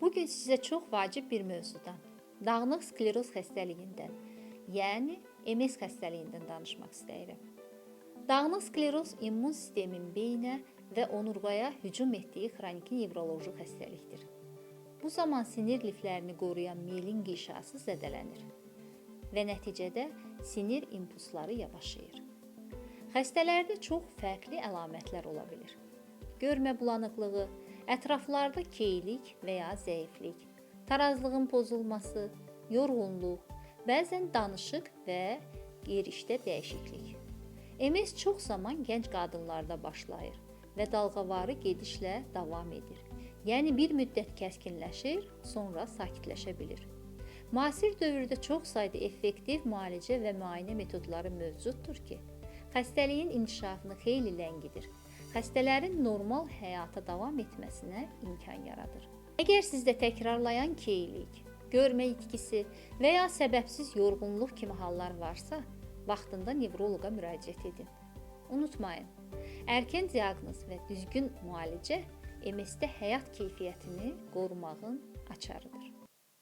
Bu gün sizə çox vacib bir mövzudan, dağınıq skleroz xəstəliyindən, yəni MS xəstəliyindən danışmaq istəyirəm. Dağınıq skleroz immun sistemin beyinə və onurğaya hücum etdiyi xroniki nevroloji xəstəlikdir. Bu zaman sinir liflərini qoruyan miyelin qişası zədələnir və nəticədə sinir impulsları yavaşayır. Xəstələrdə çox fərqli əlamətlər ola bilir. Görmə bulanıqlığı, ətraflarda keylik və ya zəiflik, tarazlığın pozulması, yorğunluq, bəzən danışıq və yerişdə dəyişiklik. MS çox zaman gənc qadınlarda başlayır və dalğavarı gedişlə davam edir. Yəni bir müddət kəskinləşir, sonra sakitləşə bilir. Müasir dövrdə çox sayda effektiv müalicə və müayinə metodları mövcuddur ki, xəstəliyin inkişafını xeyli ləngidir. Xəstələrin normal həyata davam etməsinə imkan yaradır. Əgər sizdə təkrarlayan keylik, görmə itkisi və ya səbəbsiz yorğunluq kimi hallar varsa, vaxtında nevroloqa müraciət edin. Unutmayın, erkən diaqnoz və düzgün müalicə MS-də həyat keyfiyyətini qorumağın açarıdır.